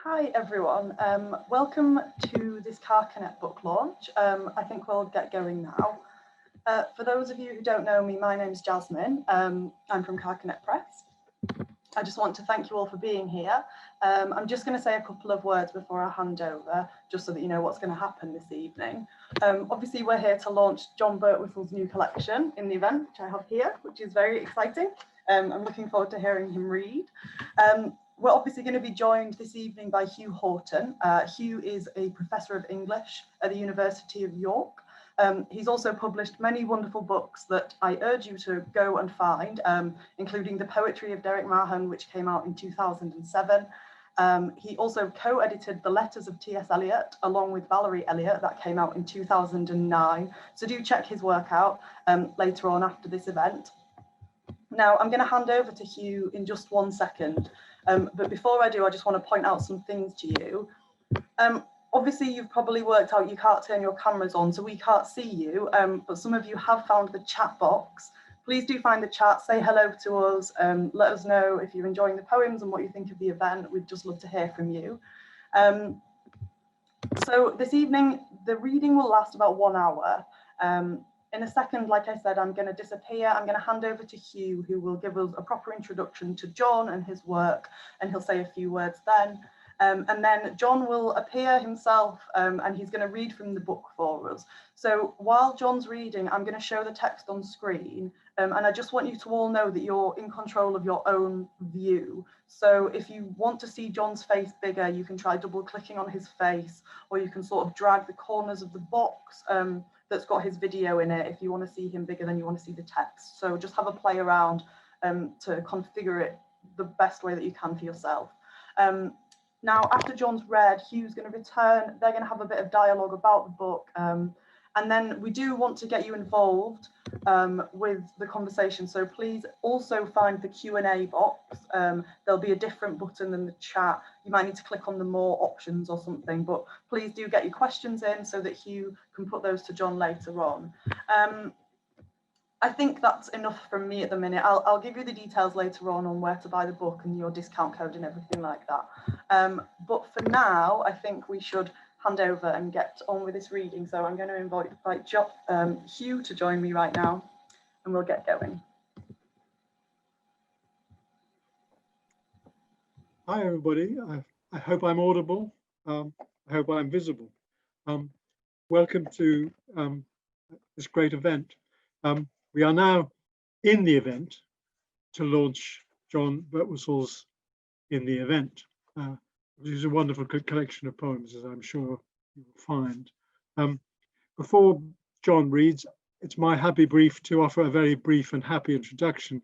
Hi everyone, welcome to this Carcanet book launch. I think we'll get going now. For those of you who don't know me, my name's Jasmine. I'm from Carcanet Press. I just want to thank you all for being here. I'm just going to say a couple of words before I hand over, just so that you know what's going to happen this evening. Obviously, we're here to launch John Birtwhistle's new collection in the event, which I have here, which is very exciting. I'm looking forward to hearing him read. We're obviously going to be joined this evening by Hugh Haughton. Hugh is a professor of English at the University of York. He's also published many wonderful books that I urge you to go and find, including The Poetry of Derek Mahon, which came out in 2007. He also co-edited The Letters of T.S. Eliot, along with Valerie Elliott, that came out in 2009. So do check his work out later on after this event. Now, I'm going to hand over to Hugh in just 1 second. But before I do, I just want to point out some things to you. Obviously, you've probably worked out you can't turn your cameras on, so we can't see you, but some of you have found the chat box. Please do find the chat, say hello to us, let us know if you're enjoying the poems and what you think of the event. We'd just love to hear from you. So this evening, the reading will last about 1 hour. In a second, like I said, I'm going to disappear. I'm going to hand over to Hugh, who will give us a proper introduction to John and his work, and he'll say a few words then. And then John will appear himself, and he's going to read from the book for us. So while John's reading, I'm going to show the text on screen, and I just want you to all know that you're in control of your own view. So if you want to see John's face bigger, you can try double clicking on his face, or you can sort of drag the corners of the box that's got his video in it if you want to see him bigger than you want to see the text. So just have a play around to configure it the best way that you can for yourself. Now, after John's read, Hugh's going to return. They're going to have a bit of dialogue about the book. And then we do want to get you involved with the conversation. So please also find the Q&A box. There'll be a different button than the chat. You might need to click on the more options or something, but please do get your questions in so that Hugh can put those to John later on. I think that's enough from me at the minute. I'll give you the details later on where to buy the book and your discount code and everything like that. But for now, I think we should hand over and get on with this reading. So I'm going to invite Hugh to join me right now, and we'll get going. Hi, everybody. I hope I'm audible. I hope I'm visible. Welcome to this great event. We are now in the event to launch John Birtwhistle's In the Event, which is a wonderful collection of poems, as I'm sure you will find. Before John reads, it's my happy brief to offer a very brief and happy introduction,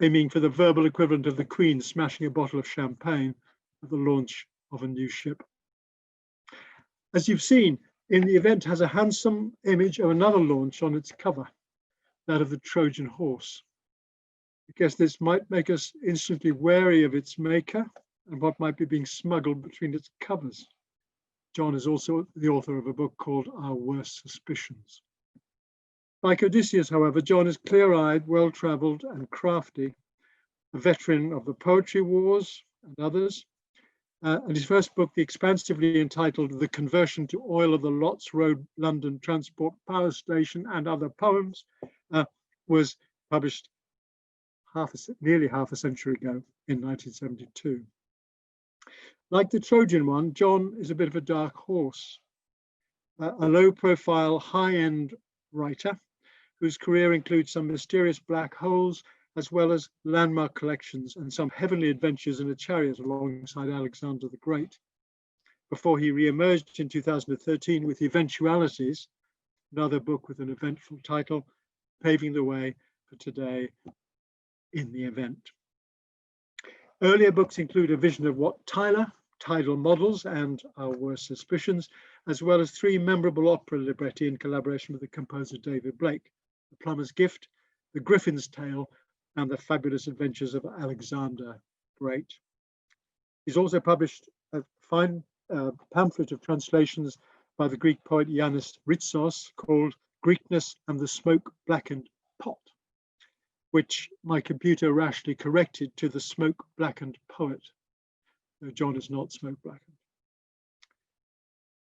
aiming for the verbal equivalent of the Queen smashing a bottle of champagne at the launch of a new ship. As you've seen, In the Event has a handsome image of another launch on its cover, that of the Trojan horse. I guess this might make us instantly wary of its maker and what might be being smuggled between its covers. John is also the author of a book called Our Worst Suspicions. Like Odysseus, however, John is clear-eyed, well-traveled and crafty, a veteran of the poetry wars and others. And his first book, the expansively entitled The Conversion to Oil of the Lots Road London Transport Power Station and Other Poems, was published nearly half a century ago in 1972. Like the Trojan one, John is a bit of a dark horse, a low-profile, high-end writer whose career includes some mysterious black holes, as well as landmark collections and some heavenly adventures in a chariot alongside Alexander the Great, before he re-emerged in 2013 with Eventualities, another book with an eventful title, paving the way for today, In the Event. Earlier books include A Vision of Wat Tyler, Tidal Models, and Our Worst Suspicions, as well as 3 memorable opera libretti in collaboration with the composer David Blake, The Plumber's Gift, The Griffin's Tale, and The Fabulous Adventures of Alexander Great. He's also published a fine pamphlet of translations by the Greek poet Yanis Ritsos called Greekness and the Smoke Blackened Pot, which my computer rashly corrected to The Smoke Blackened Poet. though John is not smoke blackened.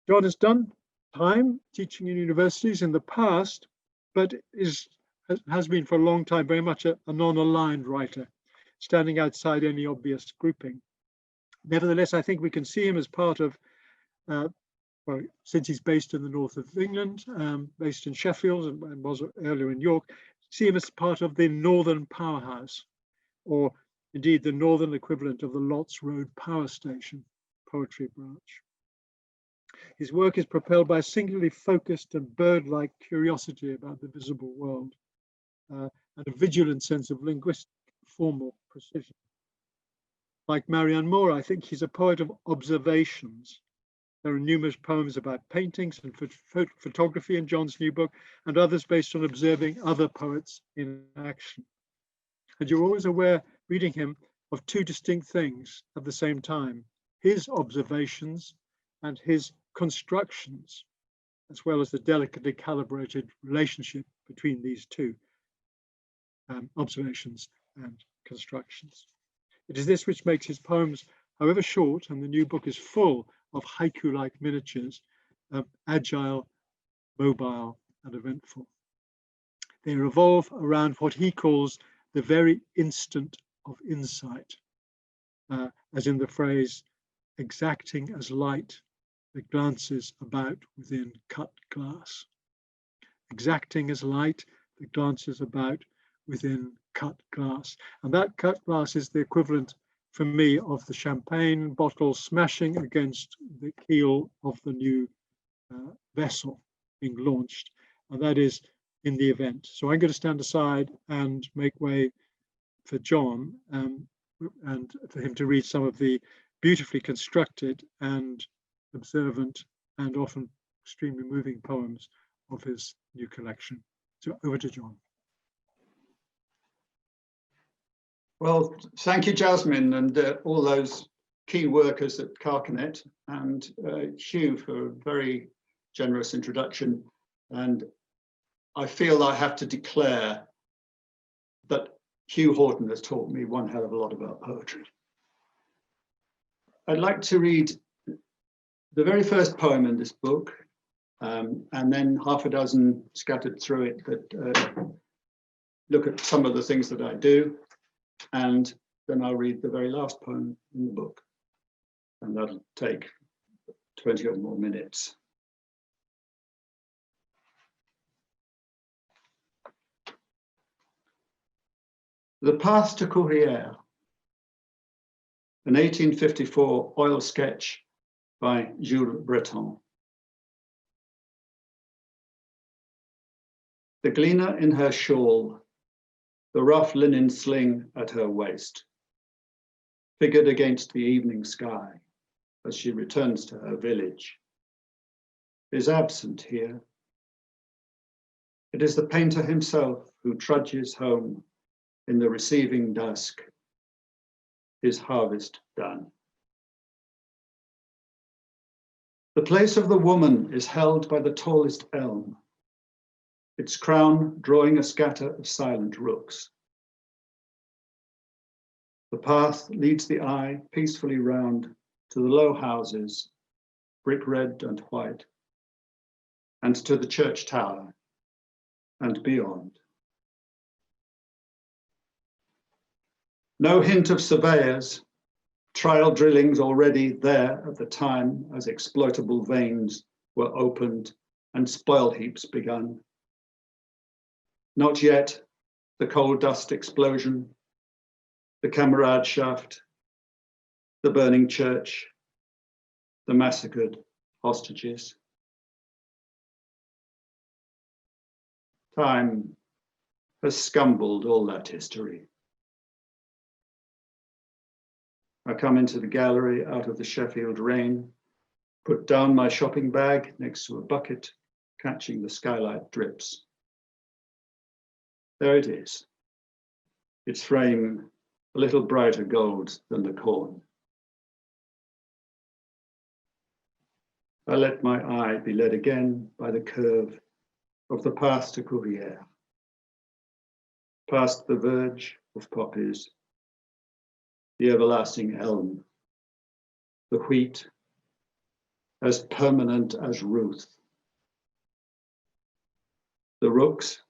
John has done time teaching in universities in the past, but has been for a long time very much a non-aligned writer, standing outside any obvious grouping. Nevertheless, I think we can see him as part of, well, since he's based in the north of England, based in Sheffield and was earlier in York, see him as part of the Northern Powerhouse, or indeed the northern equivalent of the Lots Road Power Station poetry branch. His work is propelled by a singularly focused and bird-like curiosity about the visible world, and a vigilant sense of linguistic formal precision. Like Marianne Moore, I think he's a poet of observations. There are numerous poems about paintings and photography in John's new book, and others based on observing other poets in action. And you're always aware, reading him, of two distinct things at the same time: his observations and his constructions, as well as the delicately calibrated relationship between these two, observations and constructions. It is this which makes his poems, however short, and the new book is full of haiku-like miniatures, agile, mobile, and eventful. They revolve around what he calls the very instant of insight, as in the phrase, exacting as light that glances about within cut glass. Exacting as light that glances about within cut glass. And that cut glass is the equivalent for me of the champagne bottle smashing against the keel of the new vessel being launched. And that is in the event. So I'm going to stand aside and make way for John and for him to read some of the beautifully constructed and observant and often extremely moving poems of his new collection. So over to John. Well, thank you, Jasmine, and all those key workers at Carcanet, and Hugh for a very generous introduction. And I feel I have to declare that Hugh Haughton has taught me one hell of a lot about poetry. I'd like to read the very first poem in this book, and then half a dozen scattered through it that look at some of the things that I do, and then I'll read the very last poem in the book, and that'll take 20 or more minutes. The Path to Courrières, an 1854 oil sketch by Jules Breton. The gleaner in her shawl, the rough linen sling at her waist, figured against the evening sky as she returns to her village, is absent here. It is the painter himself who trudges home in the receiving dusk, his harvest done. The place of the woman is held by the tallest elm, its crown drawing a scatter of silent rooks. The path leads the eye peacefully round to the low houses, brick red and white, and to the church tower and beyond. No hint of surveyors, trial drillings already there at the time as exploitable veins were opened and spoil heaps begun. Not yet the coal dust explosion, the Camarade shaft, the burning church, the massacred hostages. Time has scumbled all that history. I come into the gallery out of the Sheffield rain, put down my shopping bag next to a bucket, catching the skylight drips. There it is, its frame a little brighter gold than the corn. I let my eye be led again by the curve of the path to Courrières, past the verge of poppies, the everlasting elm the wheat, as permanent as Ruth. The rooks,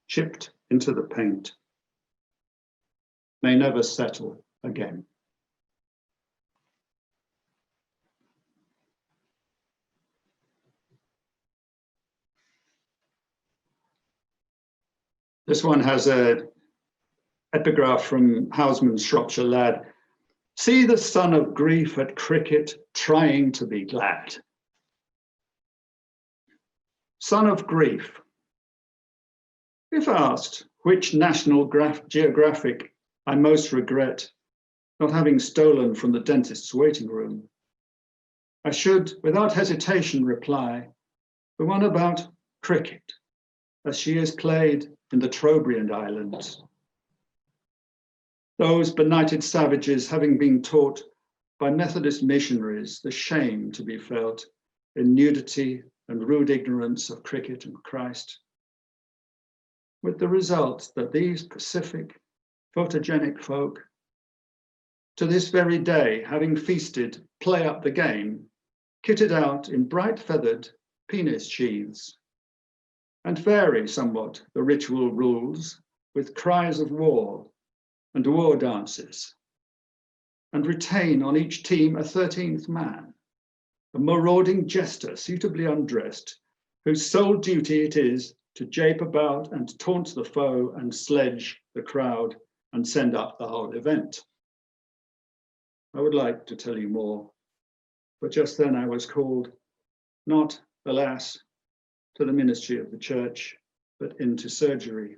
chipped into the paint, may never settle again. This one has an epigraph from Houseman's Shropshire Lad. See the son of grief at cricket trying to be glad. Son of grief. If asked which National Geographic I most regret not having stolen from the dentist's waiting room, I should, without hesitation, reply, the one about cricket, as she is played in the Trobriand Islands. Those benighted savages having been taught by Methodist missionaries the shame to be felt in nudity and rude ignorance of cricket and Christ, with the result that these pacific, photogenic folk, to this very day, having feasted, play up the game, kitted out in bright feathered penis sheaths, and vary somewhat the ritual rules with cries of war and war dances, and retain on each team a 13th man, a marauding jester suitably undressed, whose sole duty it is to jape about and taunt the foe and sledge the crowd and send up the whole event. I would like to tell you more, but just then I was called, not, alas, to the ministry of the church, but into surgery.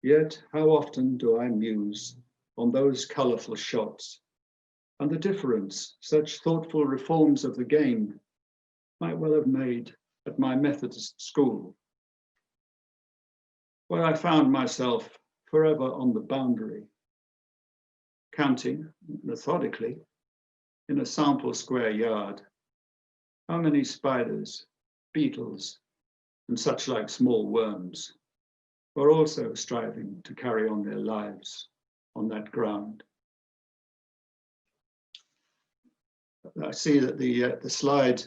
Yet how often do I muse on those colourful shots and the difference such thoughtful reforms of the game might well have made at my Methodist school, where I found myself forever on the boundary, counting methodically in a sample square yard how many spiders, beetles, and such like small worms were also striving to carry on their lives on that ground. I see that the slide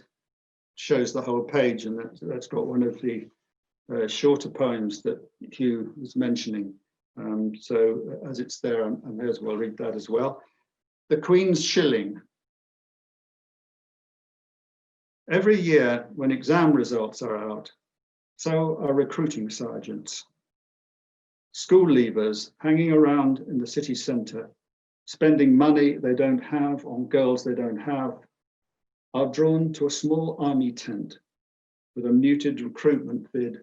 shows the whole page, and that's got one of the shorter poems that Hugh was mentioning. So as it's there, I may as well read that as well. The Queen's Shilling. Every year when exam results are out, so are recruiting sergeants. School leavers hanging around in the city centre, spending money they don't have on girls they don't have, are drawn to a small army tent with a muted recruitment bid,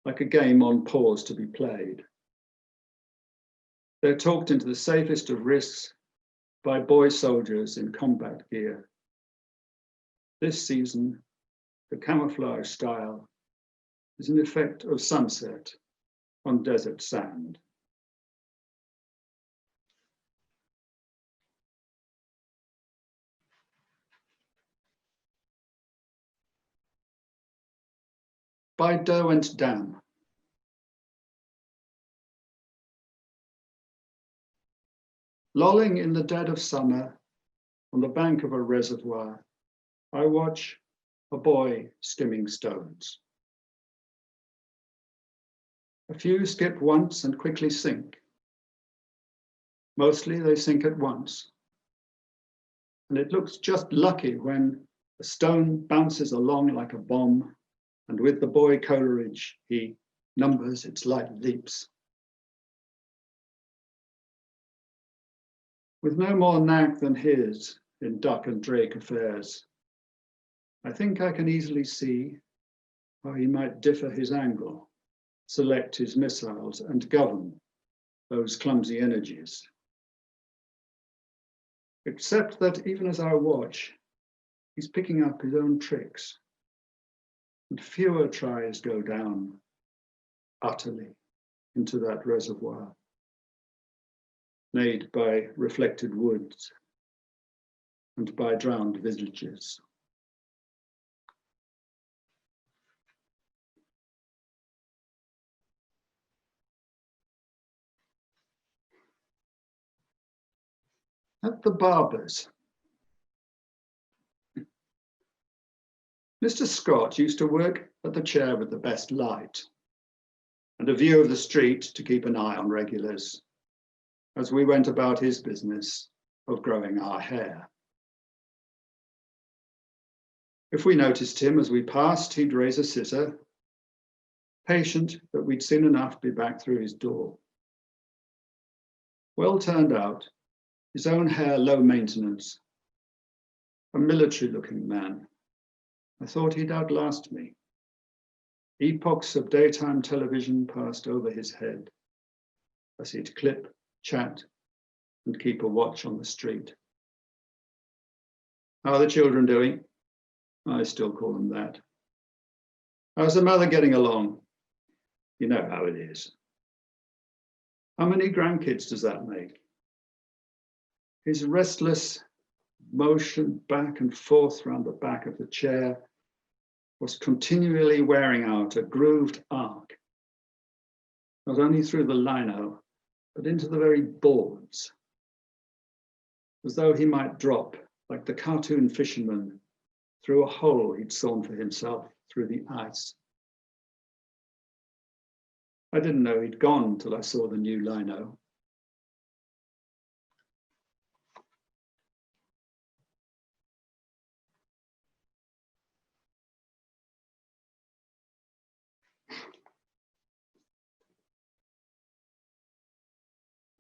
like a game on pause to be played. They're talked into the safest of risks by boy soldiers in combat gear. This season, the camouflage style is an effect of sunset on desert sand. By Derwent Dam. Lolling in the dead of summer on the bank of a reservoir, I watch a boy skimming stones. A few skip once and quickly sink. Mostly they sink at once. And it looks just lucky when a stone bounces along like a bomb, and with the boy Coleridge, he numbers its light leaps. With no more knack than his in duck and drake affairs, I think I can easily see how he might differ his angle, select his missiles, and govern those clumsy energies. Except that even as I watch, he's picking up his own tricks, and fewer tries go down utterly into that reservoir, made by reflected woods and by drowned villages. At the barber's, Mr. Scott used to work at the chair with the best light and a view of the street to keep an eye on regulars as we went about his business of growing our hair. If we noticed him as we passed, he'd raise a scissor, patient that we'd soon enough be back through his door. Well turned out, his own hair low maintenance, a military-looking man. I thought he'd outlast me. Epochs of daytime television passed over his head as he'd clip, chat, and keep a watch on the street. How are the children doing? I still call them that. How's the mother getting along? You know how it is. How many grandkids does that make? His restless motion back and forth round the back of the chair was continually wearing out a grooved arc, not only through the lino, but into the very boards, as though he might drop, like the cartoon fisherman, through a hole he'd sawn for himself through the ice. I didn't know he'd gone till I saw the new lino.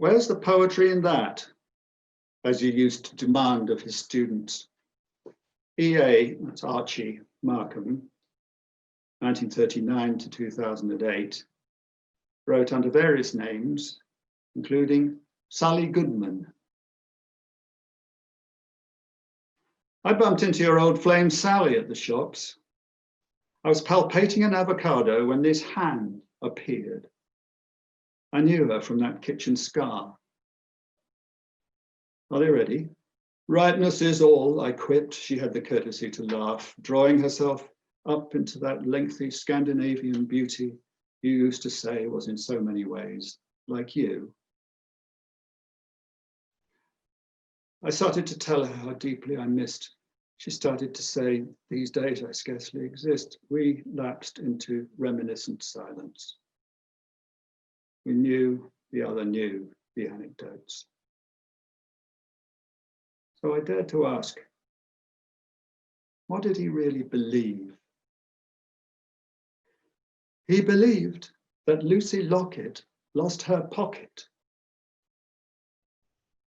Where's the poetry in that? As he used to demand of his students. E.A., that's Archie Markham, 1939 to 2008, wrote under various names, including Sally Goodman. I bumped into your old flame Sally at the shops. I was palpating an avocado when this hand appeared. I knew her from that kitchen scar. Are they ready? Rightness is all, I quipped. She had the courtesy to laugh, drawing herself up into that lengthy Scandinavian beauty you used to say was in so many ways like you. I started to tell her how deeply I missed. She started to say, these days I scarcely exist. We lapsed into reminiscent silence. We knew, the other knew the anecdotes. So I dared to ask, what did he really believe? He believed that Lucy Lockett lost her pocket.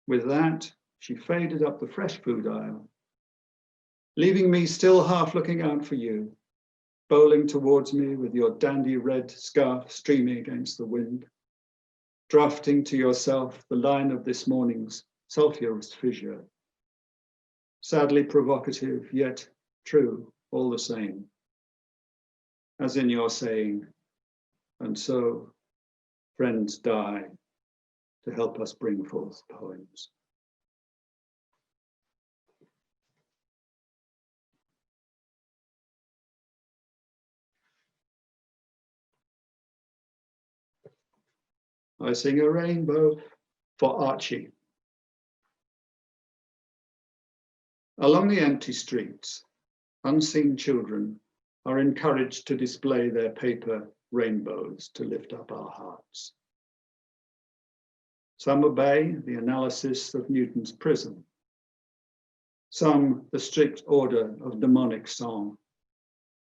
With that, she faded up the fresh food aisle, leaving me still half looking out for you, bowling towards me with your dandy red scarf streaming against the wind, drafting to yourself the line of this morning's sulphurous fissure. Sadly provocative, yet true all the same. As in your saying, and so friends die to help us bring forth poems. I sing a rainbow for Archie. Along the empty streets, unseen children are encouraged to display their paper rainbows to lift up our hearts. Some obey the analysis of Newton's prism. Some the strict order of mnemonic song,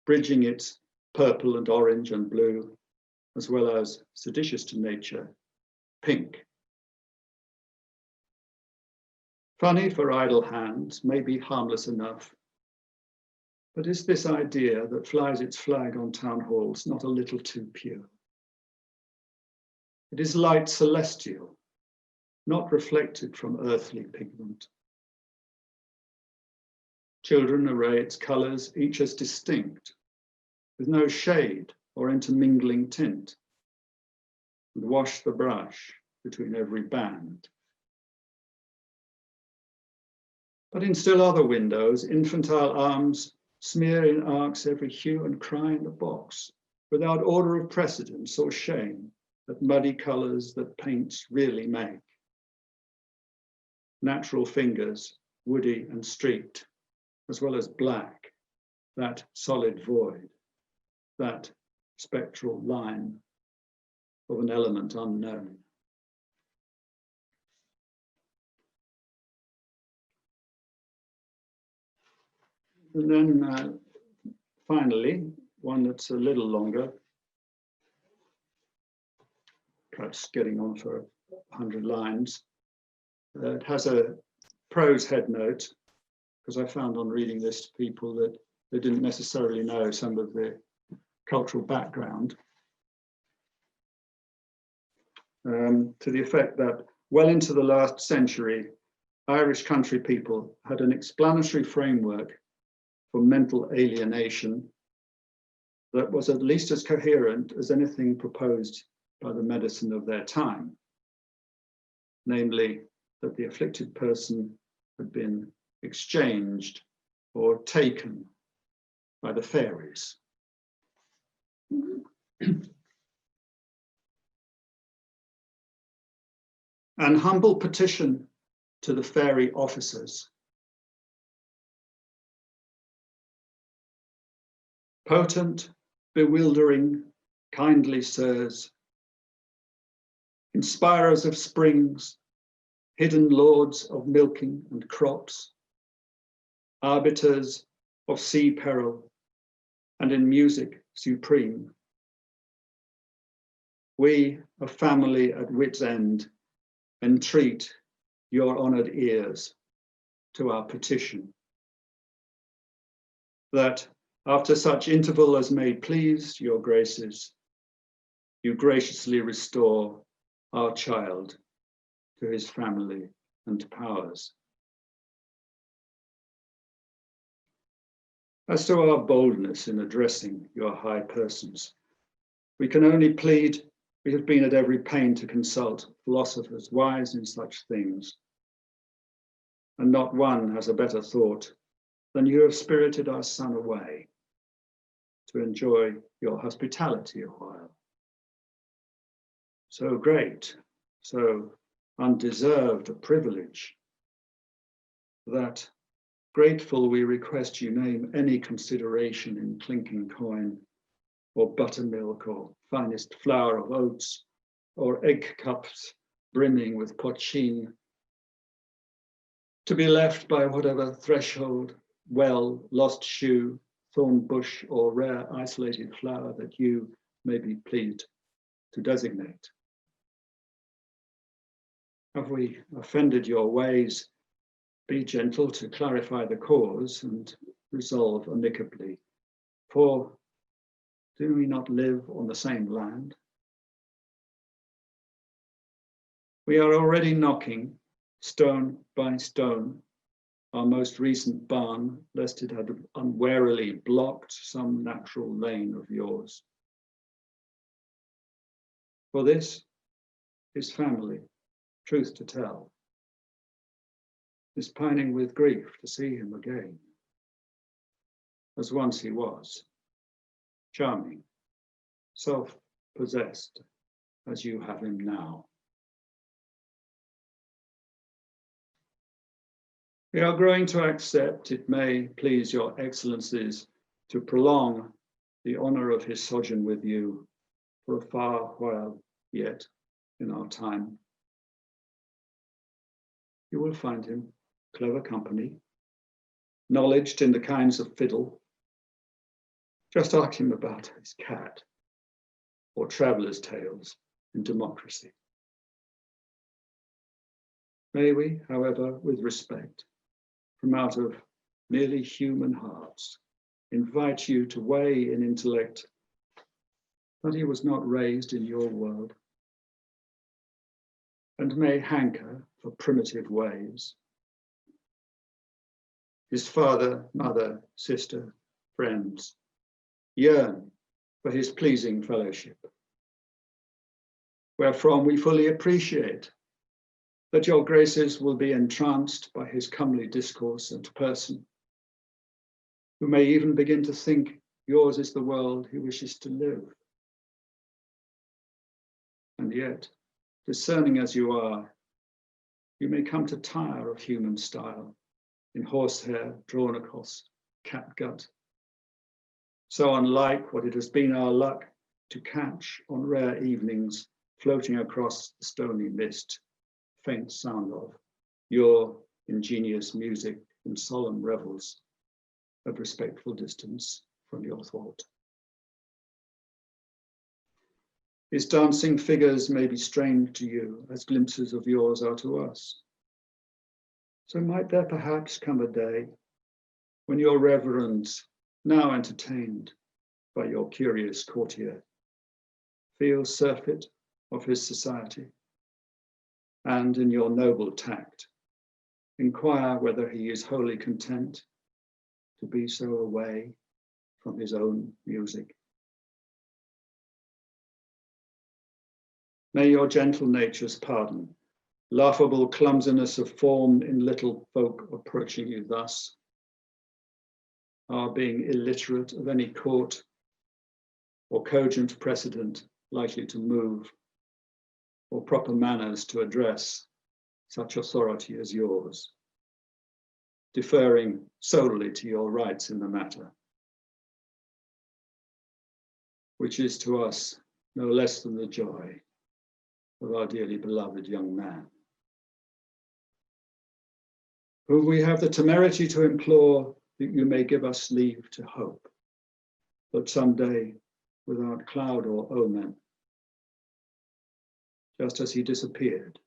bridging its purple and orange and blue, as well as, seditious to nature, pink. Funny for idle hands, may be harmless enough, but is this idea that flies its flag on town halls not a little too pure? It is light celestial, not reflected from earthly pigment. Children array its colours, each as distinct, with no shade or intermingling tint, and wash the brush between every band. But in still other windows, infantile arms smear in arcs every hue and cry in the box, without order of precedence or shame that muddy colours that paints really make. Natural fingers, woody and streaked, as well as black, that solid void, that spectral line of an element unknown. And then finally, one that's a little longer, perhaps getting on for 100 lines. It has a prose headnote, because I found on reading this to people that they didn't necessarily know some of the cultural background, to the effect that well into the last century, Irish country people had an explanatory framework for mental alienation that was at least as coherent as anything proposed by the medicine of their time, namely that the afflicted person had been exchanged or taken by the fairies. An humble petition to the fairy officers. Potent, bewildering, kindly sirs, inspirers of springs, hidden lords of milking and crops, arbiters of sea peril, and in music supreme. We, a family at wit's end, entreat your honoured ears to our petition, that after such interval as may please your graces, you graciously restore our child to his family and powers. As to our boldness in addressing your high persons, we can only plead we have been at every pain to consult philosophers wise in such things, and not one has a better thought than you have spirited our son away to enjoy your hospitality a while. So great, so undeserved a privilege, that grateful we request you name any consideration in clinking coin, or buttermilk, or finest flour of oats, or egg cups brimming with pochine, to be left by whatever threshold, well, lost shoe, thorn bush, or rare isolated flower that you may be pleased to designate. Have we offended your ways? Be gentle to clarify the cause and resolve amicably. For do we not live on the same land? We are already knocking, stone by stone, our most recent barn, lest it had unwarily blocked some natural lane of yours. For this, his family, truth to tell, is pining with grief to see him again, as once he was, charming, self-possessed, as you have him now. We are growing to accept, it may please your excellencies, to prolong the honour of his sojourn with you for a far while yet in our time. You will find him clever company, knowledged in the kinds of fiddle. Just ask him about his cat or traveller's tales in democracy. May we, however, with respect, from out of merely human hearts, invite you to weigh in intellect that he was not raised in your world, and may hanker for primitive ways. His father, mother, sister, friends yearn for his pleasing fellowship, wherefrom we fully appreciate that your graces will be entranced by his comely discourse and person, who may even begin to think yours is the world he wishes to live. And yet, discerning as you are, you may come to tire of human style in horsehair drawn across catgut, so unlike what it has been our luck to catch on rare evenings floating across the stony mist, faint sound of your ingenious music in solemn revels of respectful distance from your thought. His dancing figures may be strange to you as glimpses of yours are to us. So might there perhaps come a day when your reverends, now entertained by your curious courtier, feel surfeit of his society, and in your noble tact, inquire whether he is wholly content to be so away from his own music. May your gentle natures pardon laughable clumsiness of form in little folk approaching you thus, our being illiterate of any court or cogent precedent likely to move, or proper manners to address such authority as yours, deferring solely to your rights in the matter, which is to us no less than the joy of our dearly beloved young man, whom we have the temerity to implore that you may give us leave to hope that someday, without cloud or omen, just as he disappeared,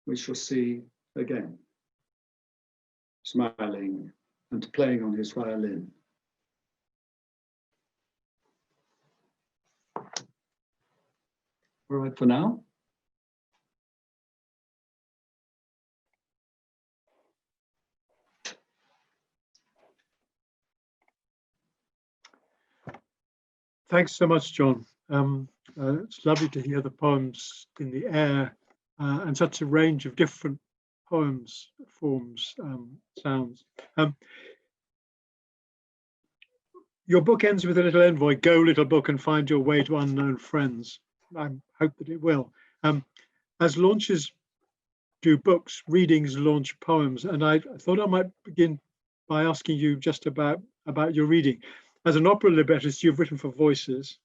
we shall see again, smiling and playing on his violin. All right for now. Thanks so much, John. It's lovely to hear the poems in the air and such a range of different poems, forms, sounds. Your book ends with a little envoy, go little book and find your way to unknown friends. I hope that it will. As launches do books, readings launch poems, and I thought I might begin by asking you just about your reading. As an opera librettist, you've written for voices.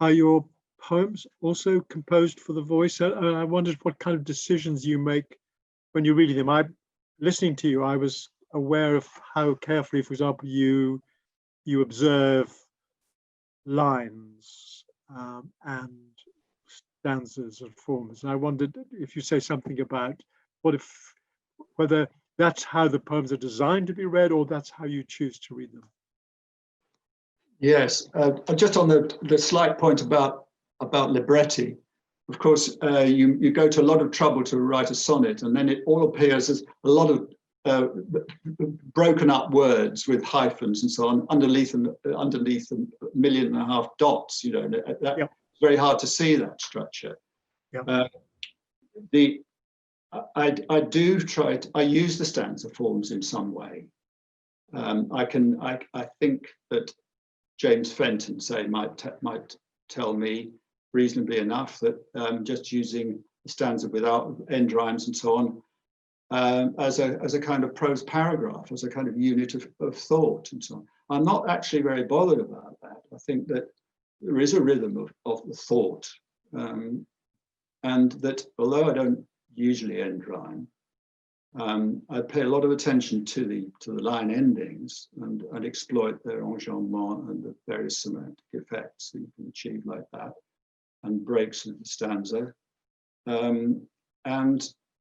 Are your poems also composed for the voice? And I wondered what kind of decisions you make when you're reading them. Listening to you, I was aware of how carefully, for example, you observe lines and stanzas and forms. And I wondered if you say something about whether that's how the poems are designed to be read, or that's how you choose to read them. Yes, just on the slight point about libretti, of course, you go to a lot of trouble to write a sonnet, and then it all appears as a lot of broken up words with hyphens and so on underneath a 1.5 million dots. You know, that's very hard to see that structure. Yeah. I do try to, I use the stanza forms in some way. I think that James Fenton, say, might tell me reasonably enough that just using the stanza without end rhymes and so on as a kind of prose paragraph, as a kind of unit of thought and so on. I'm not actually very bothered about that. I think that there is a rhythm of the thought, and that although I don't usually end rhyme, I pay a lot of attention to the line endings and exploit their enjambment and the various semantic effects that you can achieve like that, and breaks of the stanza.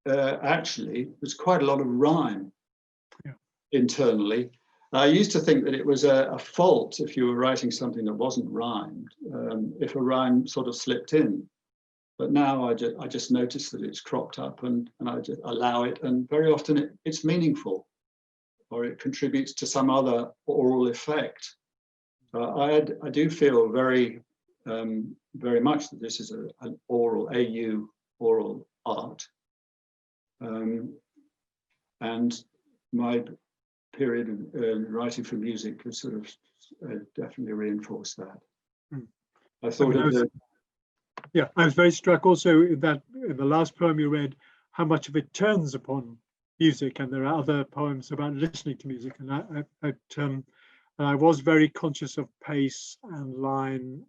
Actually, there's quite a lot of rhyme internally. I used to think that it was a fault if you were writing something that wasn't rhymed, if a rhyme sort of slipped in. But now I just notice that it's cropped up and I just allow it, and very often it's meaningful, or it contributes to some other oral effect. I do feel very much that this is an oral art, and my period of writing for music has sort of definitely reinforced that. I thought I was very struck also that in the last poem you read, how much of it turns upon music, and there are other poems about listening to music, and And I was very conscious of pace and line,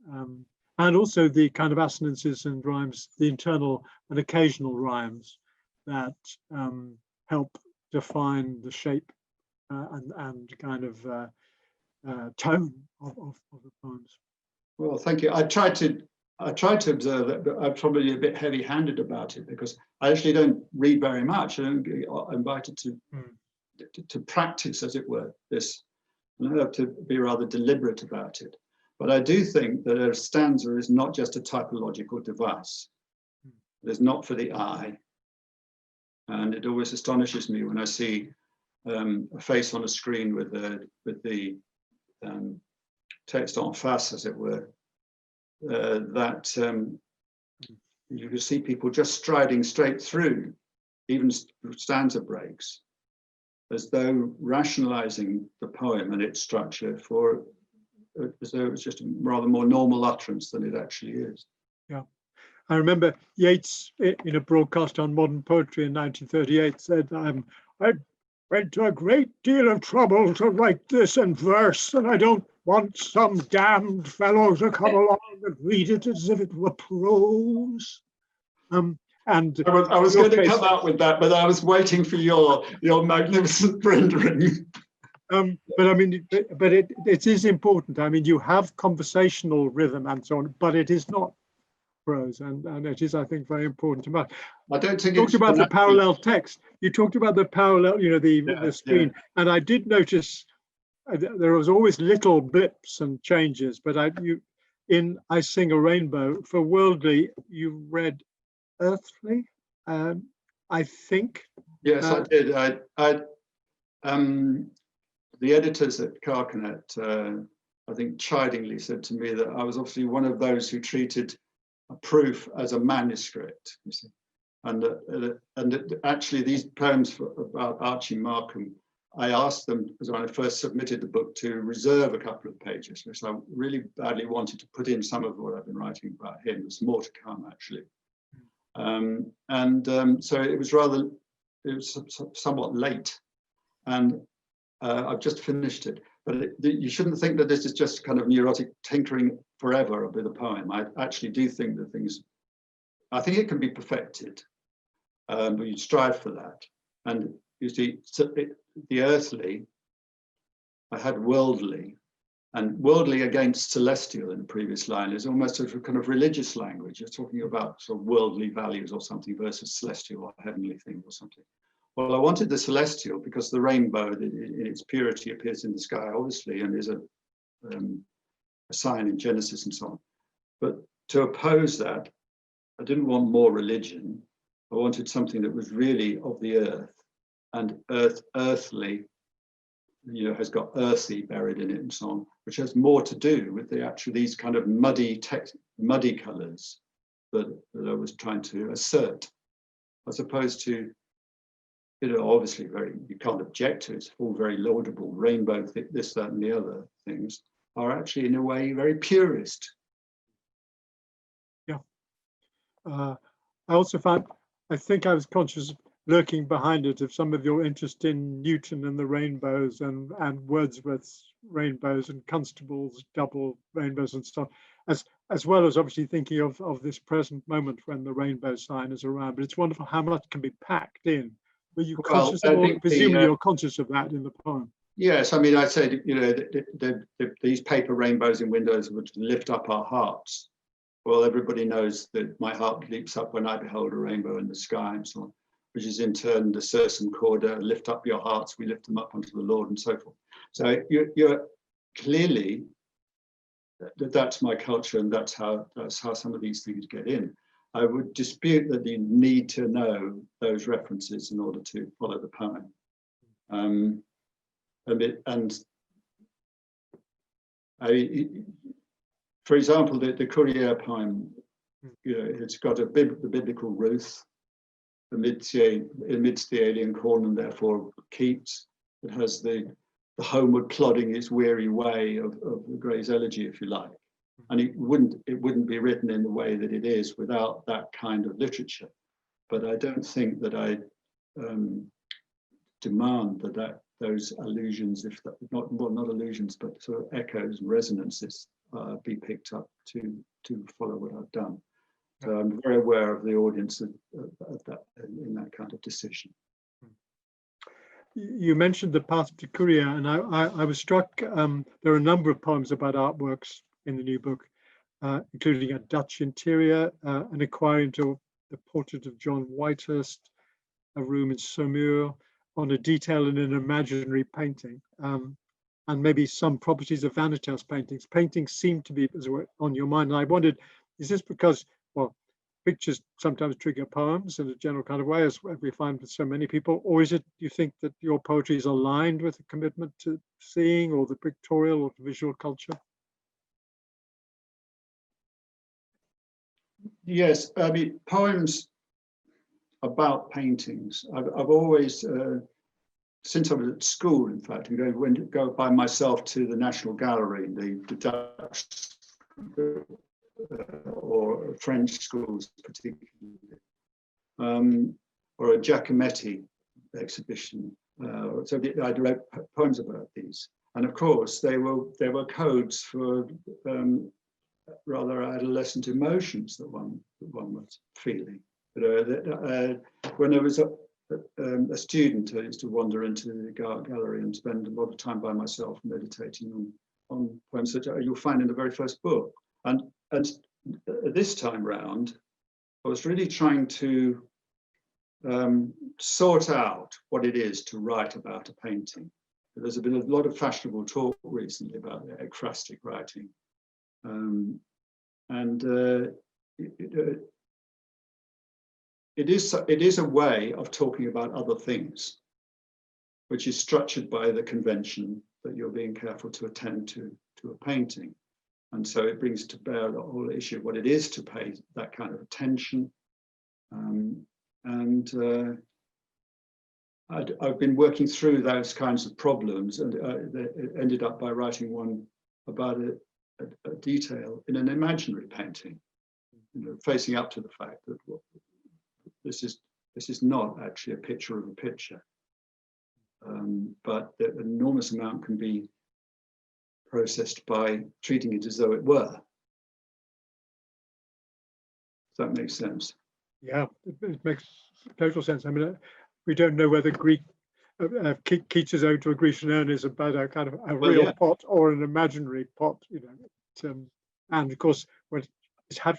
and also the kind of assonances and rhymes, the internal and occasional rhymes that help define the shape and kind of tone of the poems. Well, thank you. I tried to observe it, but I'm probably a bit heavy-handed about it because I actually don't read very much. I don't get invited to practice, as it were, this. And I have to be rather deliberate about it. But I do think that a stanza is not just a typological device. It's not for the eye. And it always astonishes me when I see a face on a screen with the text en face, as it were, that you can see people just striding straight through, even stanza breaks, as though rationalizing the poem and its structure as though it was just a rather more normal utterance than it actually is. Yeah. I remember Yeats, in a broadcast on modern poetry in 1938, said, I went to a great deal of trouble to write this in verse, and I don't want some damned fellow to come along and read it as if it were prose. And I was going to come out with that, but I was waiting for your magnificent rendering. But I mean, but it is important. I mean, you have conversational rhythm and so on, but it is not prose, and it is, I think, very important to mark. I don't think you talked about the parallel text. You talked about the parallel, the screen, and I did notice there was always little blips and changes. But in I Sing a Rainbow, for worldly, you read earthly, I think. Yes, I did. The editors at Carcanet, I think, chidingly said to me that I was obviously one of those who treated a proof as a manuscript, you see. And actually, these poems about Archie Markham, I asked them, as when I first submitted the book, to reserve a couple of pages, because I really badly wanted to put in some of what I've been writing about him. There's more to come, actually. So it was somewhat late, and I've just finished it. But you shouldn't think that this is just kind of neurotic tinkering forever with a poem. I actually do think that I think it can be perfected, but you strive for that. And you see, the earthly, I had worldly, and worldly against celestial in the previous line is almost a kind of religious language. You're talking about sort of worldly values or something versus celestial or heavenly thing or something. Well, I wanted the celestial because the rainbow in its purity appears in the sky, obviously, and is a sign in Genesis and so on. But to oppose that, I didn't want more religion. I wanted something that was really of the earth, and earthly, has got earthy buried in it and so on, which has more to do with these kind of muddy colours that I was trying to assert, as opposed to, obviously you can't object to it. It's all very laudable. Rainbow, this, that, and the other things are actually, in a way, very purist. Yeah. I also found, I think I was conscious of lurking behind it of some of your interest in Newton and the rainbows and Wordsworth's rainbows and Constable's double rainbows and stuff, as well as obviously thinking of this present moment when the rainbow sign is around. But it's wonderful how much can be packed in. Were you conscious of, or presumably you're conscious of that in the poem? Yes, I mean, I said, these paper rainbows in windows would lift up our hearts. Well, everybody knows that my heart leaps up when I behold a rainbow in the sky and so on, which is in turn the sursum corda, lift up your hearts, we lift them up unto the Lord, and so forth. So you're clearly, that's my culture, and that's how some of these things get in. I would dispute that you need to know those references in order to follow the poem. For example, the Courier poem, it's got the biblical Ruth amidst the alien corn, and therefore Keats. It has the homeward plodding its weary way of the Gray's Elegy, if you like. And it wouldn't be written in the way that it is without that kind of literature. But I don't think that I demand that those allusions, if that, not allusions, but sort of echoes and resonances be picked up to follow what I've done. So I'm very aware of the audience in that kind of decision. You mentioned the path to Korea, and I was struck. There are a number of poems about artworks in the new book, including a Dutch interior, an inquiry into the portrait of John Whitehurst, a room in Saumur, on a detail in an imaginary painting, and maybe some properties of Vanitas paintings. Paintings seem to be on your mind, and I wondered, is this because, well, pictures sometimes trigger poems in a general kind of way, as we find with so many people, or is it, you think, that your poetry is aligned with a commitment to seeing, or the pictorial or the visual culture? Yes, I mean, poems about paintings. I've always, since I was at school, in fact, and go by myself to the National Gallery, the Dutch or French schools particularly, or a Giacometti exhibition. So I wrote poems about these, and of course they were codes for rather adolescent emotions that one was feeling. When I was a student, I used to wander into the gallery and spend a lot of time by myself meditating on poems that you'll find in the very first book. And this time round, I was really trying to sort out what it is to write about a painting. There's been a lot of fashionable talk recently about ekphrastic writing. It is a way of talking about other things, which is structured by the convention that you're being careful to attend to a painting. And so it brings to bear the whole issue of what it is to pay that kind of attention. I've been working through those kinds of problems, and ended up by writing one about a detail in an imaginary painting, facing up to the fact that this is not actually a picture of a picture, but that an enormous amount can be processed by treating it as though it were. Does that make sense? Yeah, it makes total sense. I mean, we don't know whether Keats's Ode to a Grecian Urn is about a kind of a real pot or an imaginary pot, and of course, when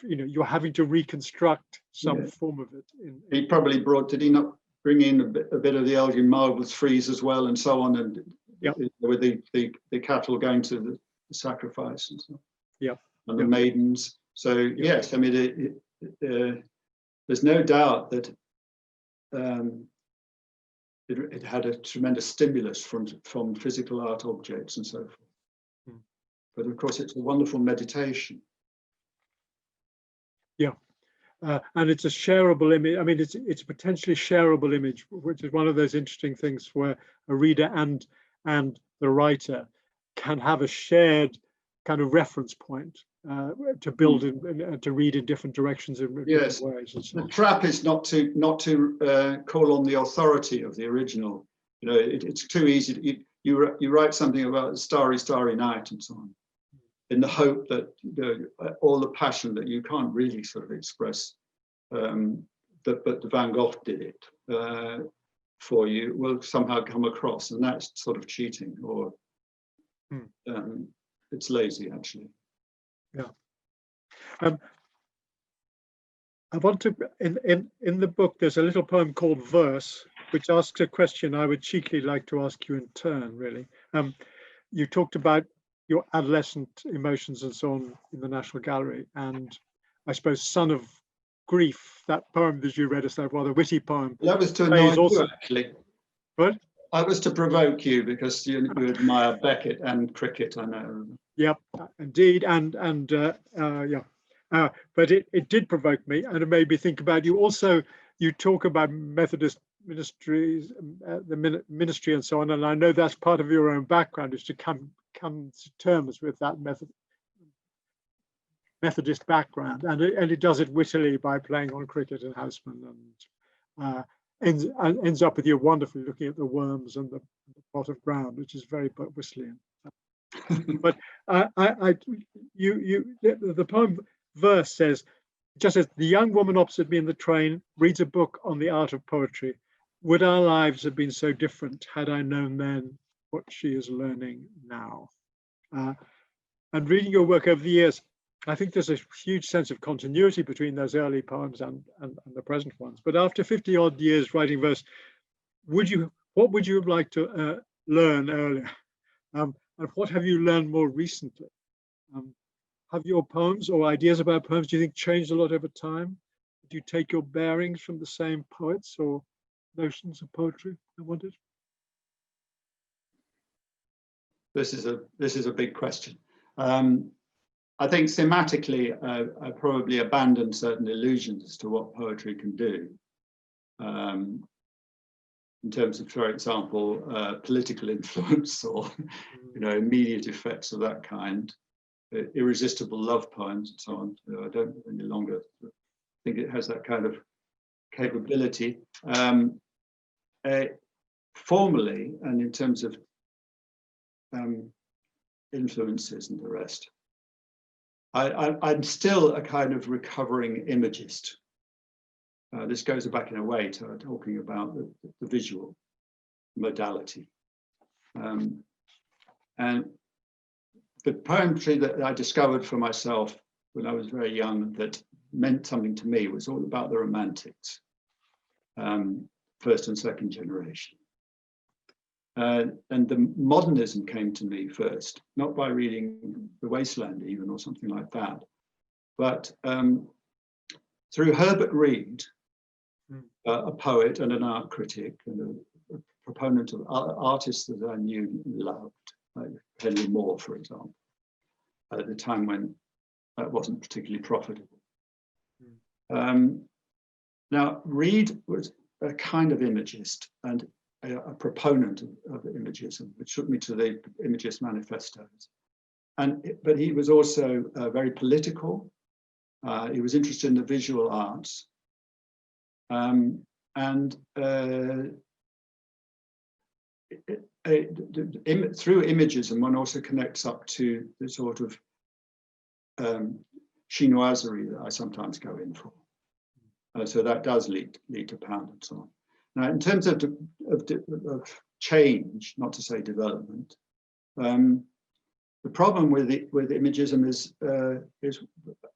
you're having to reconstruct some form of it. He probably did he not bring in a bit of the Elgin marbles frieze as well, and so on, and with the cattle going to the sacrifice and so on, and the maidens. So yes, I mean, there's no doubt that it had a tremendous stimulus from physical art objects and so forth. But of course, it's a wonderful meditation. Yeah. And it's a shareable image. I mean, it's a potentially shareable image, which is one of those interesting things where a reader and the writer can have a shared kind of reference point to build and to read in different directions in different ways. And so the trap is not to call on the authority of the original. It's too easy. You write something about a starry, starry night and so on, in the hope that all the passion that you can't really sort of express, but Van Gogh did it for you, will somehow come across, and that's sort of cheating, or it's lazy actually. Yeah. I want to, in the book, there's a little poem called Verse, which asks a question I would cheekily like to ask you in turn, really. You talked about your adolescent emotions and so on in the National Gallery, and I suppose Son of Grief, that poem that you read, is that rather witty poem. That was to annoy you, actually. What? I was to provoke you, because you admire Beckett and cricket, I know. Yep, indeed, but it did provoke me, and it made me think about you. Also, you talk about Methodist ministries, the ministry and so on, and I know that's part of your own background, is to come to terms with that Methodist background, and it does it wittily by playing on cricket and Houseman, ends up with you wonderfully looking at the worms and the pot of ground, which is very Birtwhistleian. But the poem verse says, just as the young woman opposite me in the train reads a book on the art of poetry, would our lives have been so different had I known then what she is learning now? And reading your work over the years, I think there's a huge sense of continuity between those early poems and the present ones. But after 50 odd years writing verse, what would you have liked to learn earlier? And what have you learned more recently? Have your poems or ideas about poems, do you think, changed a lot over time? Do you take your bearings from the same poets or notions of poetry? I wondered. This is a big question. I think thematically, I probably abandoned certain illusions as to what poetry can do. In terms of, for example, political influence or immediate effects of that kind, irresistible love poems and so on. I don't any longer think it has that kind of capability. Formally, and in terms of influences and the rest, I'm still a kind of recovering imagist. This goes back in a way to talking about the visual modality. And the poetry that I discovered for myself when I was very young that meant something to me was all about the Romantics, first and second generation. And the modernism came to me first, not by reading The Wasteland even or something like that, but through Herbert Reed, a poet and an art critic and a proponent of artists that I knew and loved, like Henry Moore, for example, at the time when that wasn't particularly profitable. Now, Reed was a kind of imagist and a proponent of imagism, which took me to the Imagist manifestos. But he was also very political. He was interested in the visual arts. Through imagism, one also connects up to the sort of chinoiserie that I sometimes go in for. So that does lead to Pound and so on. Now, in terms of change, not to say development, the problem with imagism is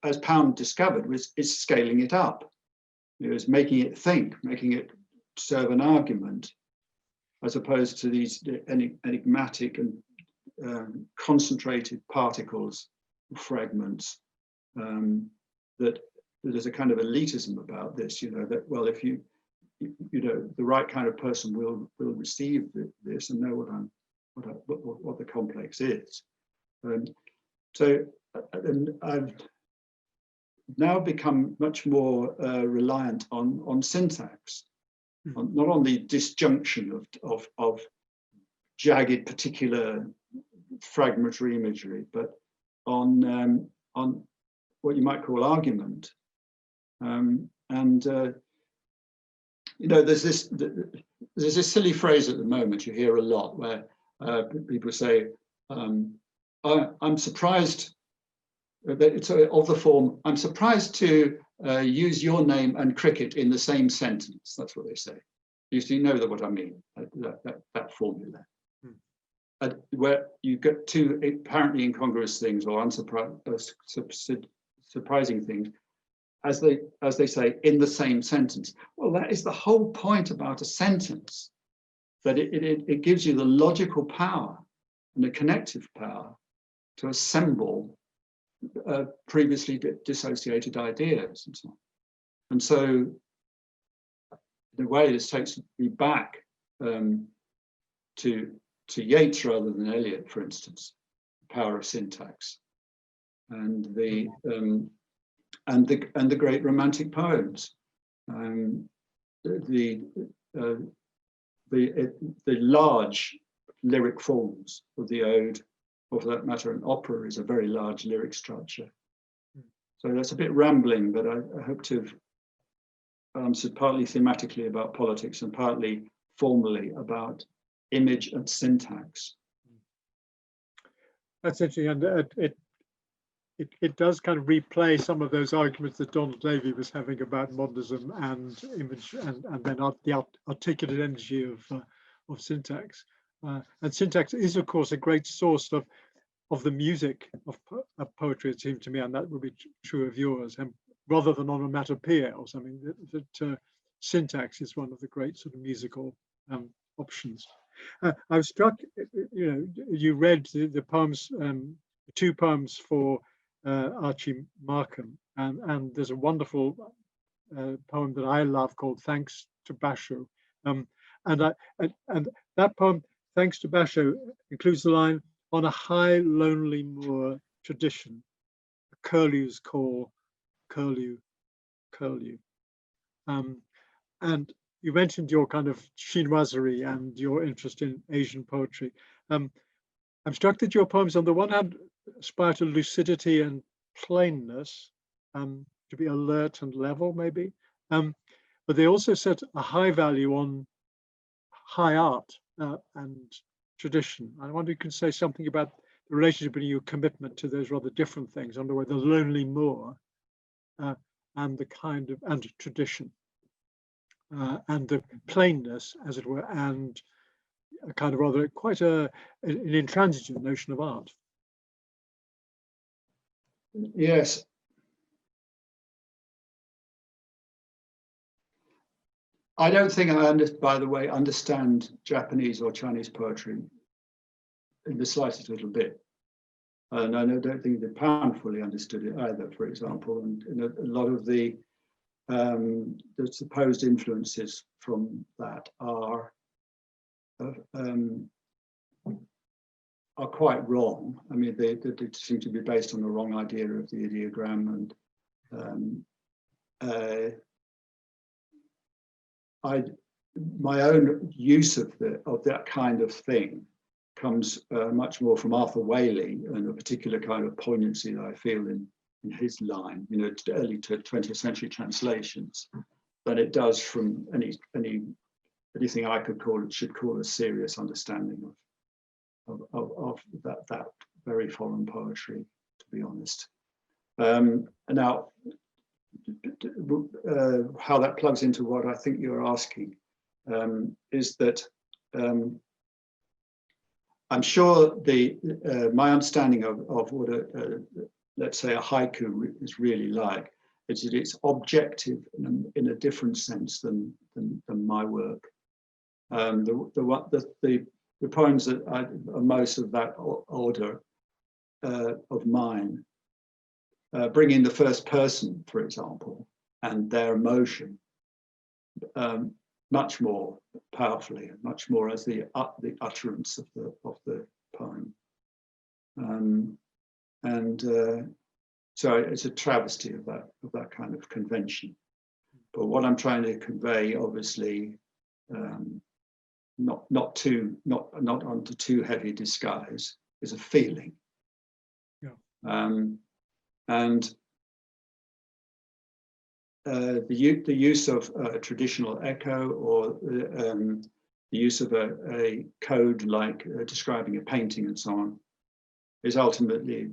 as Pound discovered, is scaling it up. It was making it think, making it serve an argument, as opposed to these enigmatic and concentrated particles, fragments. That there's a kind of elitism about this, that, well, if you the right kind of person will receive this and know what the complex is. So I've now become much more reliant on syntax, not on the disjunction of jagged particular fragmentary imagery, but on what you might call argument. There's this silly phrase at the moment you hear a lot where people say, I'm surprised, it's of the form, I'm surprised to use your name and cricket in the same sentence. That's what they say. You know what I mean, that formula. Where you get two apparently incongruous things or surprising things, as they say, in the same sentence. Well, that is the whole point about a sentence, that it gives you the logical power and the connective power to assemble previously dissociated ideas and so on. And so, in a way, this takes me back to Yeats rather than Eliot, for instance, the power of syntax, and the great Romantic poems, the large lyric forms of the ode, or for that matter, an opera is a very large lyric structure. So that's a bit rambling, but I hope to have partly thematically about politics and partly formally about image and syntax. That's interesting, and it does kind of replay some of those arguments that Donald Davey was having about modernism and image, and then the articulate energy of syntax. And syntax is, of course, a great source of the music of poetry, it seemed to me, and that would be true of yours. And rather than onomatopoeia or something, that syntax is one of the great sort of musical options. I was struck, you read the poems, 2 poems for Archie Markham, and there's a wonderful poem that I love called "Thanks to Basho," and that poem, "Thanks to Basho," includes the line, "On a high lonely moor tradition, a curlew's call, curlew, curlew." And you mentioned your kind of chinoiserie and your interest in Asian poetry. I'm struck that your poems, on the one hand, aspire to lucidity and plainness, to be alert and level, maybe, but they also set a high value on high art and tradition. I wonder if you can say something about the relationship between your commitment to those rather different things, on the way the lonely moor and the kind of and tradition and the plainness, as it were, and a kind of rather quite an intransigent notion of art. Yes. I don't think by the way, understand Japanese or Chinese poetry in the slightest little bit. And I don't think Japan fully understood it either, for example. And a lot of the supposed influences from that are quite wrong. I mean, they seem to be based on the wrong idea of the ideogram, and my own use of that kind of thing comes much more from Arthur Waley and a particular kind of poignancy that I feel in his line, early to 20th century translations, than it does from anything I should call a serious understanding of that very foreign poetry, to be honest. Now, how that plugs into what I think you're asking is that I'm sure my understanding of what let's say a haiku is really like is that it's objective in a different sense than my work. The poems that are most of that order of mine bring in the first person, for example, and their emotion much more powerfully, much more as the utterance of the poem, so it's a travesty of that kind of convention. But what I'm trying to convey, obviously, not onto too heavy disguise, is a feeling. Yeah. And the use of a traditional echo, or the use of a code like describing a painting and so on, is ultimately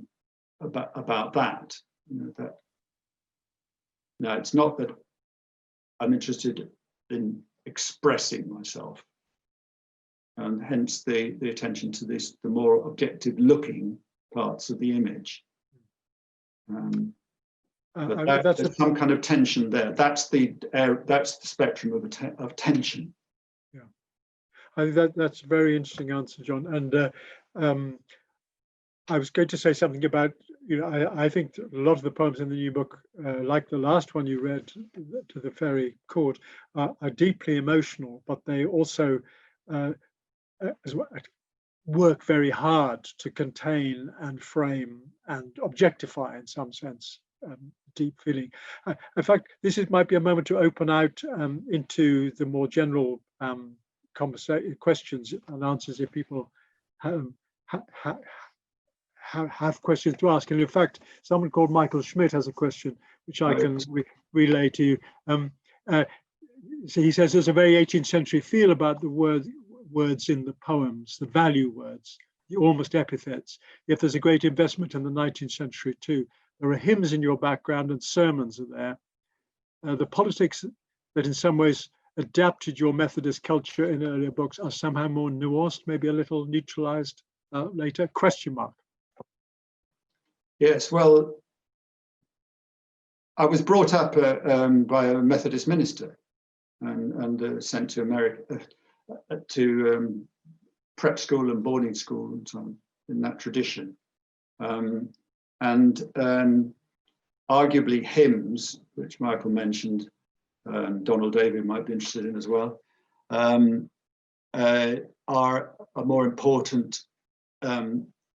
about that. Now, it's not that I'm interested in expressing myself, and hence the attention to the more objective looking parts of the image. But there's some kind of tension there. That's the spectrum of tension. Yeah, I think that's a very interesting answer, John. And I was going to say something about, I think a lot of the poems in the new book, like the last one you read, To the Fairy Court, are deeply emotional, but they also work very hard to contain and frame and objectify, in some sense, deep feeling. In fact, might be a moment to open out into the more general questions and answers if people have questions to ask. And in fact, someone called Michael Schmidt has a question which I can relay to you. so he says there's a very 18th century feel about the words in the poems, the value words, the almost epithets. Yet there's a great investment in the 19th century too. There are hymns in your background and sermons are there. The politics that in some ways adapted your Methodist culture in earlier books are somehow more nuanced, maybe a little neutralized later, question mark. Yes, well, I was brought up by a Methodist minister and sent to America, to prep school and boarding school and so on, in that tradition. Arguably hymns, which Michael mentioned, Donald David might be interested in as well, are a more important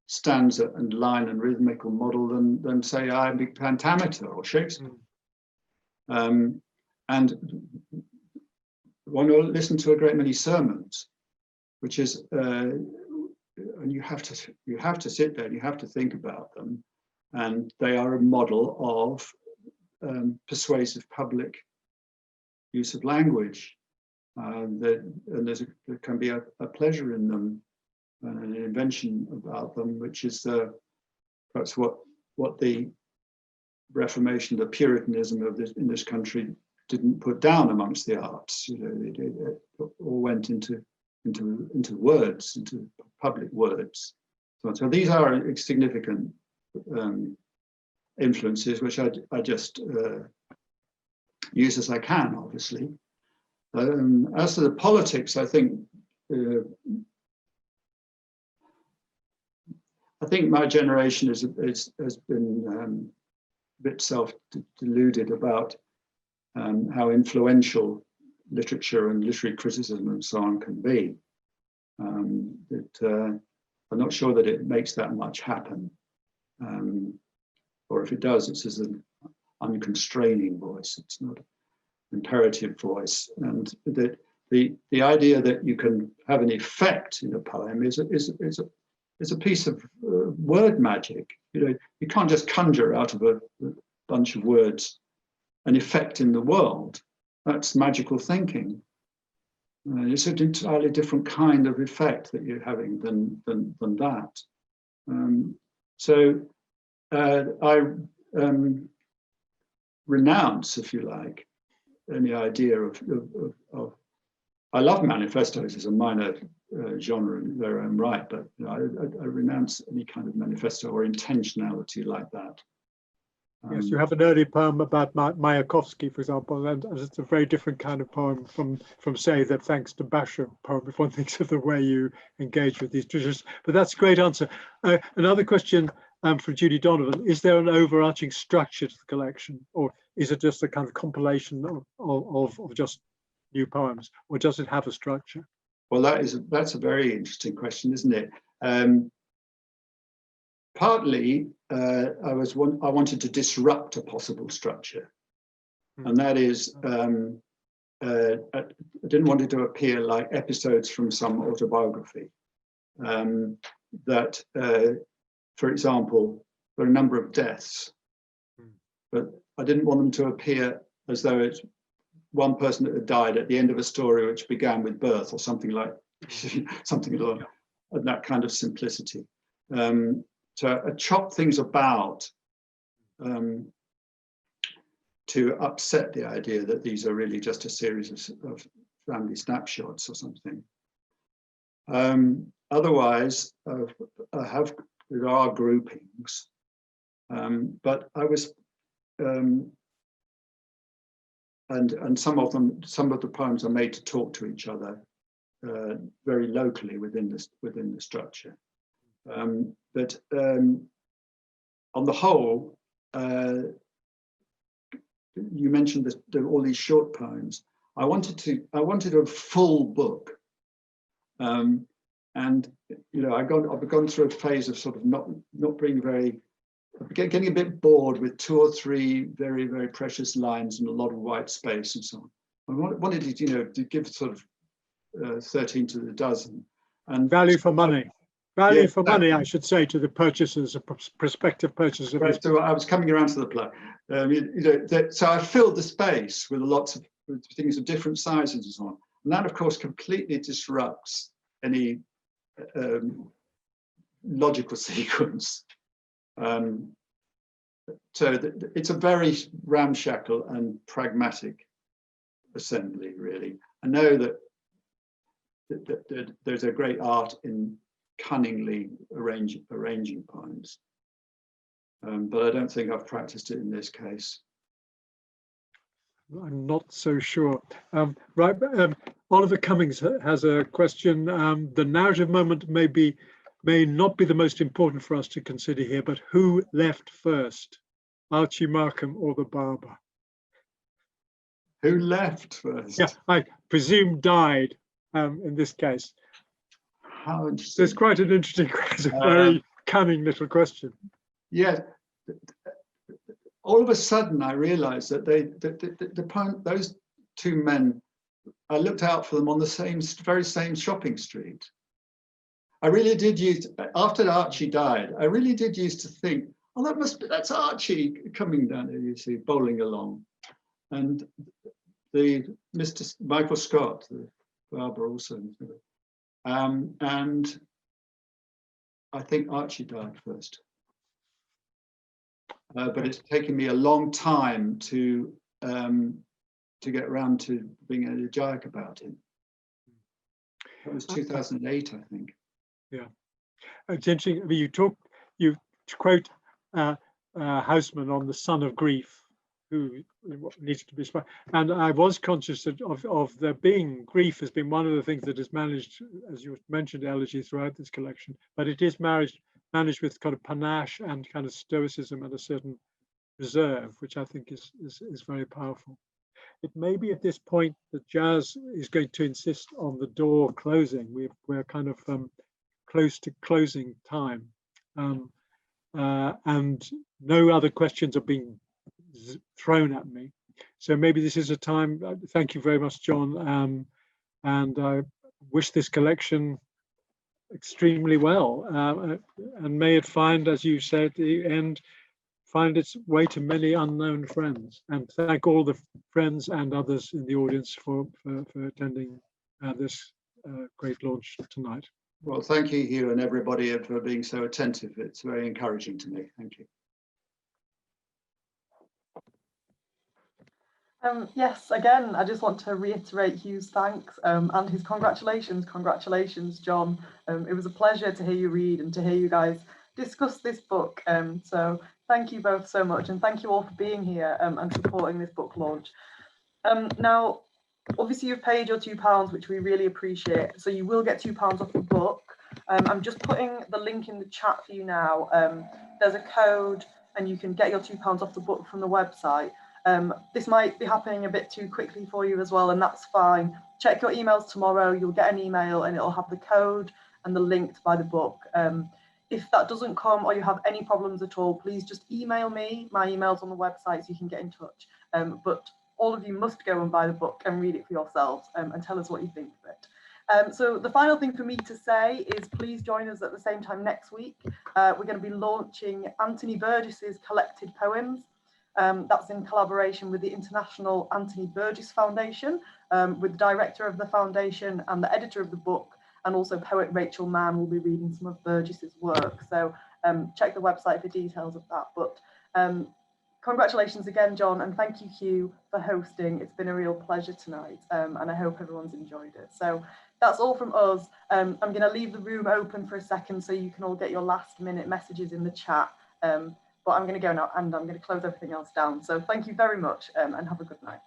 stanza and line and rhythmical model than say iambic pentameter or Shakespeare. And one will listen to a great many sermons, which is, and you have to sit there and you have to think about them, and they are a model of persuasive public use of language. There can be a pleasure in them and an invention about them, which is perhaps what the Reformation, the Puritanism of in this country didn't put down amongst the arts. You know, it all went into words, into public words. So these are significant influences, which I just use as I can, obviously. As to the politics, I think my generation has been a bit self-deluded about how influential literature and literary criticism and so on can be. I'm not sure that it makes that much happen. Or if it does, it's as an unconstraining voice. It's not an imperative voice. And that the idea that you can have an effect in a poem is a piece of word magic. You know, you can't just conjure out of a bunch of words an effect in the world. That's magical thinking. It's an entirely different kind of effect that you're having than that. So I renounce, if you like, any idea of I love manifestos as a minor genre in their own right, but you know, I renounce any kind of manifesto or intentionality like that. Yes, you have an early poem about Mayakovsky, for example, and it's a very different kind of poem from say, that Thanks to Basho poem, if one thinks of the way you engage with these traditions. But that's a great answer. Another question from Judy Donovan: is there an overarching structure to the collection, or is it just a kind of compilation of just new poems, or does it have a structure? Well, that's a very interesting question, isn't it? Partly, I wanted to disrupt a possible structure, and that is, I didn't want it to appear like episodes from some autobiography. That, for example, there are a number of deaths, but I didn't want them to appear as though it's one person that had died at the end of a story which began with birth, or something like that kind of simplicity. So I chop things about to upset the idea that these are really just a series of family snapshots or something. Otherwise, there are groupings, but I was, and some of the poems are made to talk to each other very locally within the structure. But on the whole, you mentioned all these short poems. I wanted a full book, and you know, I've gone through a phase of sort of not being getting a bit bored with 2 or 3 very, very precious lines and a lot of white space and so on. I wanted to, you know, to give sort of 13 to the dozen. And value for money. Value yeah, for money, I should say, to the purchasers, prospective purchasers. Right, so I was coming around to the play. You know, so I filled the space with lots of with things of different sizes and so on. And that, of course, completely disrupts any logical sequence. So it's a very ramshackle and pragmatic assembly, really. I know that there's a great art in cunningly arranging poems, but I don't think I've practiced it in this case. I'm not so sure. Right, Oliver Cummings has a question. The narrative moment may not be the most important for us to consider here, but who left first, Archie Markham or the barber? Who left first? Yeah, I presume died in this case. How interesting. It's quite an interesting question, a very cunning little question. Yeah. All of a sudden, I realized that those two men, I looked out for them on the very same shopping street. I really did after Archie died, I really did used to think, oh, that's Archie coming down here, you see, bowling along. And the Mr. Michael Scott, the barber also. And I think Archie died first. But it's taken me a long time to get around to being elegiac about him. That was 2008, I think. Yeah, it's interesting. I mean, you quote Houseman on the son of grief, who needs to be spoken. And I was conscious of there being grief has been one of the things that has managed, as you mentioned, elegy throughout this collection. But it is managed with kind of panache and kind of stoicism and a certain reserve, which I think is very powerful. It may be at this point that Jazz is going to insist on the door closing. We're kind of close to closing time, and no other questions are being thrown at me. So maybe this is a time. Thank you very much, John, and I wish this collection extremely well, and may it find, as you said at the end, find its way to many unknown friends. And thank all the friends and others in the audience for attending this great launch tonight. Well, thank you, Hugh, and everybody for being so attentive. It's very encouraging to me. Thank you. Yes, again, I just want to reiterate Hugh's thanks and his congratulations. Congratulations, John. It was a pleasure to hear you read and to hear you guys discuss this book. So thank you both so much, and thank you all for being here and supporting this book launch. Now, obviously you've paid your £2, which we really appreciate. So you will get £2 off the book. I'm just putting the link in the chat for you now. There's a code and you can get your £2 off the book from the website. This might be happening a bit too quickly for you as well, and that's fine. Check your emails tomorrow. You'll get an email and it'll have the code and the link to buy the book. If that doesn't come or you have any problems at all, please just email me. My email's on the website so you can get in touch. But all of you must go and buy the book and read it for yourselves and tell us what you think of it. So the final thing for me to say is please join us at the same time next week. We're going to be launching Anthony Burgess's collected poems. That's in collaboration with the International Anthony Burgess Foundation, with the director of the foundation and the editor of the book, and also poet Rachel Mann will be reading some of Burgess's work. So check the website for details of that. But congratulations again, John, and thank you, Hugh, for hosting. It's been a real pleasure tonight, and I hope everyone's enjoyed it. So that's all from us. I'm going to leave the room open for a second so you can all get your last minute messages in the chat. But I'm going to go now and I'm going to close everything else down. So thank you very much and have a good night.